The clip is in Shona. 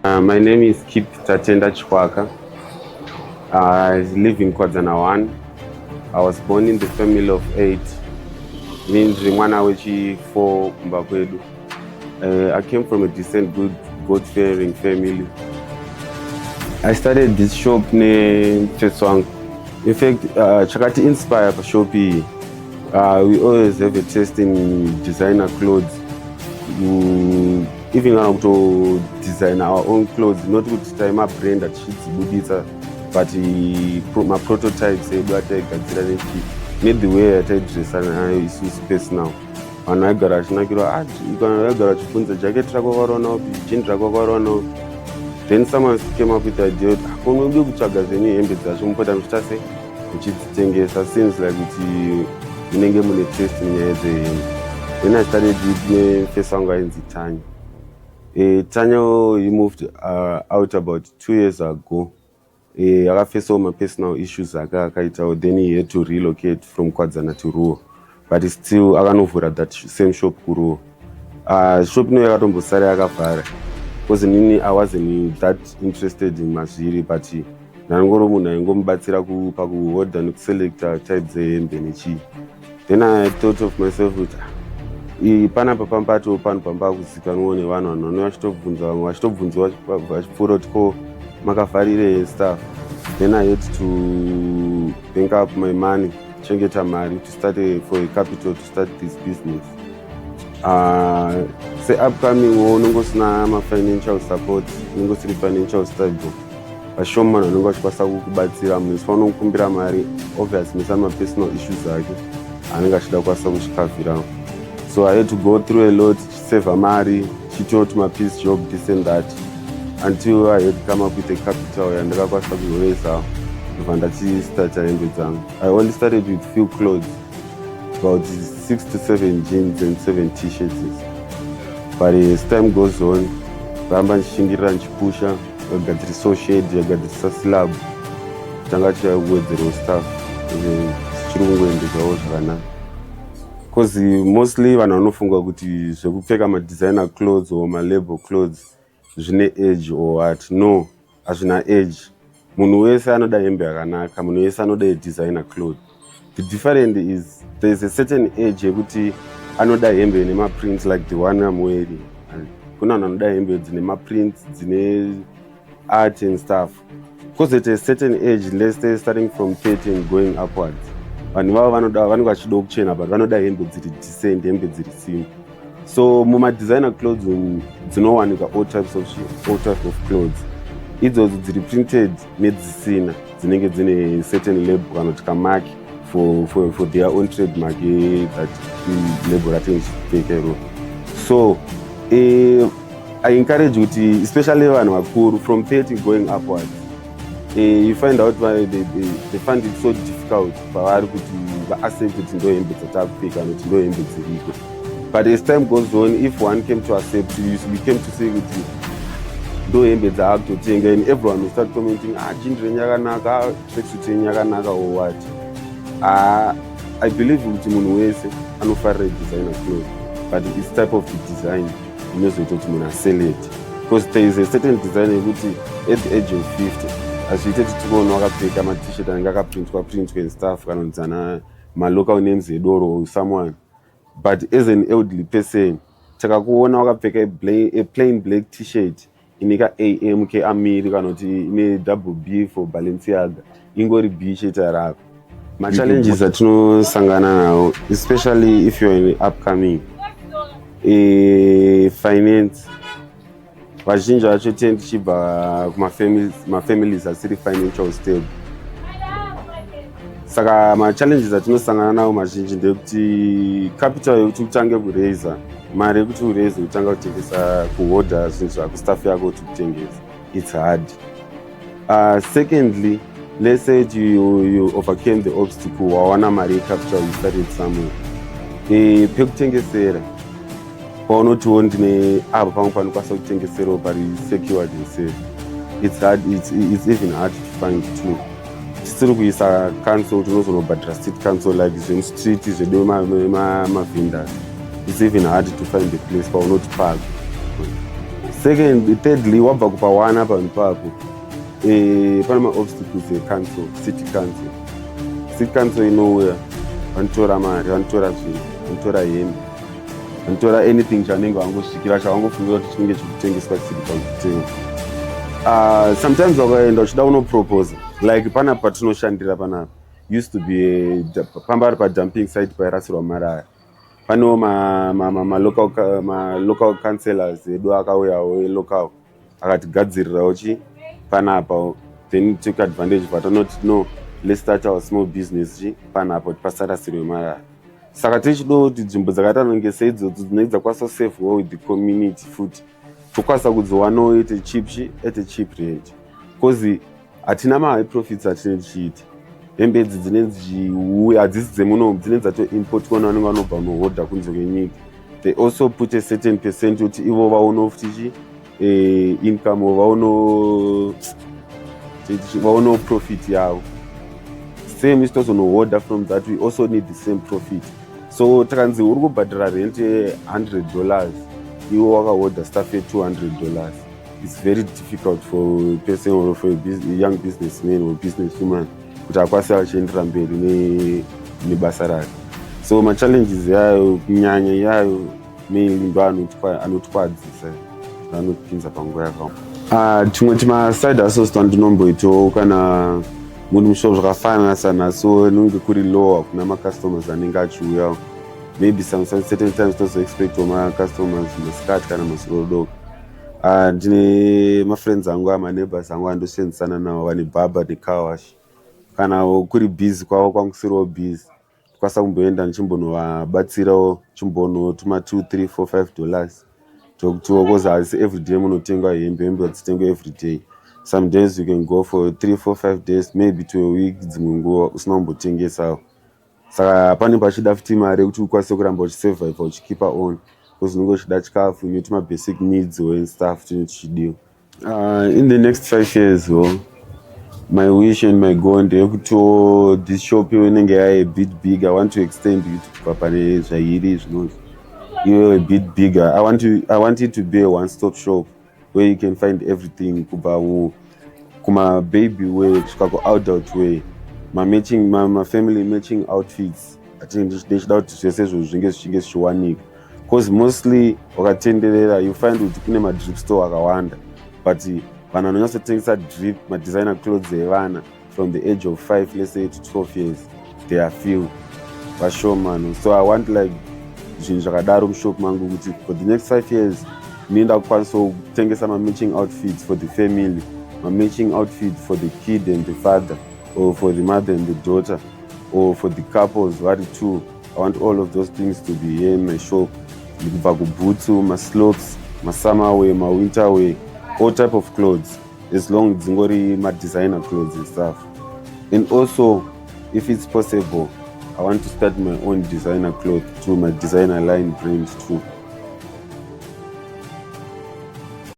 My name is Kip Tatenda Chwaka. I live in Kuwadzana 1. I was born in the family of 8. Means mwana wechi 4 kumba kwedu. I came from a decent, good, God-fearing family. I started this shop named Feswang. In fact, chakati inspire for shopi. We always have a taste in designer clothes. Even to design our own clothes, not with time a brand that shits budita, but my prototypes made the way I dress and I use space now. And I garage na kilo you can garage funza jacket trago jean trago. Then someone came up with the idea kono ngi kuchagazeni hembe dzashomupota mchitase uchitengesa seems like kuti munenge mune taste nyaya dzehembe. Then I started with Feswanga in Tanya. Tanya, he moved out about 2 years ago. I faced all my personal issues. Then he had to relocate from Kuwadzana to Ruo. But he still, I can't at that same shop Ruo. Shop no yakatombosara yakavhara. Because I wasn't that interested in mazviri, but nangoro munhu aingomubatsira pakuhodha nekuselecta type dzehembe nechi. Then I thought of myself with panapa pampato pano pamba kuzikanwa nevanhu vanhu vachitobvunza vamwe vachitobvunzwa vachipfuura kuti ko makavharire stuff. Then I had to bank up my money, chengeta mari to start for a capital to start this business. Say upcoming unongosina ma-financial support, unongosiri financial stable. Vashomana vanenge vachikwanisa kukubatsira munhu iswa unokumbira mari obviously nesama personal issues ake anenge achida kukwanisa kuchikavhira. So I had to go through a lot, save a mari, chitoti my piece job, this and that, until I had come up with a capital and ndakakwanisa kuzoraisa ndobva ndachistata hembe dzangu. I only started with few clothes, about 6 to 7 jeans and 7 t-shirts. But as time goes on, ramba ndichishingirira ndichipusha, ndakagadzirisa shade, ndakagadzirisa slab, tanga tichawedzerawo stuff, zvichiri kungoendekawo zvakanaka. Because mostly vanhu vanofunga kuti zvekupfeka ma-designer clothes or ma-label clothes zvine age or what. No, hazvina age. Munhu wese anoda hembe yakanaka, munhu wese anoda designer clothes. The difference is there is a certain age yekuti anoda hembe nema-prints like the one I'm wearing. Kuna vanhu vanoda hembe dzine ma-prints, dzine art and stuff. Because at a certain age, let's say starting from 13 going upwards, vanhu vavo vanenge vachida kuchena but vanoda hembe dziri decent, hembe dziri simple. So muma-designer clothes dzinowanika all type of clothes. Idzodzo dziri printed nedzisina dzinenge dzine certain label kana kuti kamark for their own trademark that label ratingi chipfeka iro. So I encourage kuti especially vanhu vakuru from 30 going upwards, you find out why they find it so difficult pavari kuti vaaccept kuti ndo hembe dzatakupfeka kuti ndo hembe dziriko. But as time goes on, if one came to accept you, we came to say kuti ndo hembe dzaakutotenga, and everyone will start commenting, jeans renyu yakanaka, tracksuit yenyu yakanaka or what. I believe kuti munhu wese anofarira designer clothes, but it's type of the design inozoita kuti munhu aselect. Because there is a certain design yekuti at the age of 50 hazviite kuti tikuona wakapfeka ma-t-shirt anenge akaprintwa and stuff kana kudzana ma-local names edoro or someone, but as an elderly person takakuona wakapfeka a plain black t-shirt ineka AMK amiri kana kuti ine double B for Balenciaga ingori b-shirt rako. Ma-challenges atinosangana nawo, especially if you're in upcoming, finance. Vazhinji vacho tend tichibva kuma-families asiri financial stable. Saka ma-challenges atinosangana nawo mazhinji ndekuti capital yekuti utange kuraisa, mari yekuti uraise utanga kutengesa, kuhodha zvinhu zvako, staff yako kuti kutengesa, it's hard. Secondly, let's say you overcame the obstacle, wawana mari capital, you started somewhere. Pekutengesera paunotiwo ndine apo pamwe panokwanisa kutengeserawo pari secured and safe. It's hard, it's even hard to find too. Tisiri kuisa council, tinozonobhadhira street council like zvemustriti zvedo mavendors. It's even hard to find a place paunoti park. Second, thirdly, wabva kupawana panhu papo pane maobstacles ecouncil, city council. City council inouya vanotora mari, vanotora zvinhu, vanotora hembe, vanotora anything chanenge vangosvikira chavangofungira kuti chinenge chikutengeswa chisiri pakutenga. Sometimes wakaenda uchida unopropose, like panapa patinoshandira panapa used to be pambari padumping site pairasirwa marara. Panewo local councillors edu akauyawo elocal akatigadzirirawo chi panapa, then took advantage but not no, let's start our small business chi panapa kuti pasarasirwe marara. Saka tichido kuti nzvimbo dzakaita kunge seidzodzo dzinenge dzakwanisa save with the community futi tokwanisa kudziwanawo at a cheap rate, because hatina ma high profits atine tichiita. Hembe idzi dzinenge hadzisi dzemuno, dzinenge dzatoimportwa nevanenge vanobva muhodha kunze kwenyika. They also put a certain percent kuti ivo vaono futi income, vaono profit yavo. Same is also no order from that, we also need the same profit. So takanzi uri kubhadhara rent $100, iwo wakaorder staff $200. It's very difficult for a person or for a young businessman or businesswoman kuti akwanise achiendera mberi nebasa rake. So machallenges yayo kunyanya yayo mainly ndo anotwadzisa, anotipinza panguva yakaoma. Tumwe timaside hustles twandinomboitawo kana muri mushopu zvakafanana sanaso nenge kuri lower kuna macustomers anenge achiuyawo. Maybe some certain times tozo expect macustomers masikati kana masoro doko. Ndine mafriends angu amaneighbors angu andosenzesana nawo vane baba necar wash. Kana kuri busy kwavo kwangusiriwo busy, tikwanisa kumboenda ndichimbonovabatsirawo chimbonotuma $2, $3, $4, $5 tokutiwo, because hazisi everyday munotengwa hembe hadzitengwa everyday. Some days you can go for 3, 4, 5 days, maybe to a week, dzimwe nguva usina kumbotengesawo. Saka pane pachida futi mari yekuti ukwanise kuramba uchisurvive uchikipa on, because unenge uchida chikafu inoti mabasic needs and stuff tinenge tichidiwa. In the next 5 years my wish and my goal ndeyekuti this shop inenge yaye a bit bigger. I want to extend it kubva pane zvairi zvinonzi a bit bigger. I want it to be a one-stop shop where you can find everything kubva kuma baby wear kusvika ku-adult wear, family matching outfits. Ndichida kuti zvese izvo zvinge zvichiwanika, because mostly wakatenderera you find kuti kune madrip store akawanda, but vanhu vanonyatsotengesa drip madesigner clothes evana from the age of 5, let's say to 12 years, they are few, vashomani. So I want like zvinhu zvakadaro mushop mangu kuti for the next 5 years ndinoenda kukwanisa kutengesa matching outfits for the family, matching outfit for the kid and the father, or for the mother and the daughter, or for the couples vari two. I want all of those things to be here in my shop. Kubva kubhutsu, maslopes, masummer wear, winter wear, all type of clothes, as long as dzingori designer clothes and stuff. And also, if it's possible, I want to start my own designer clothes through my designer line brand too.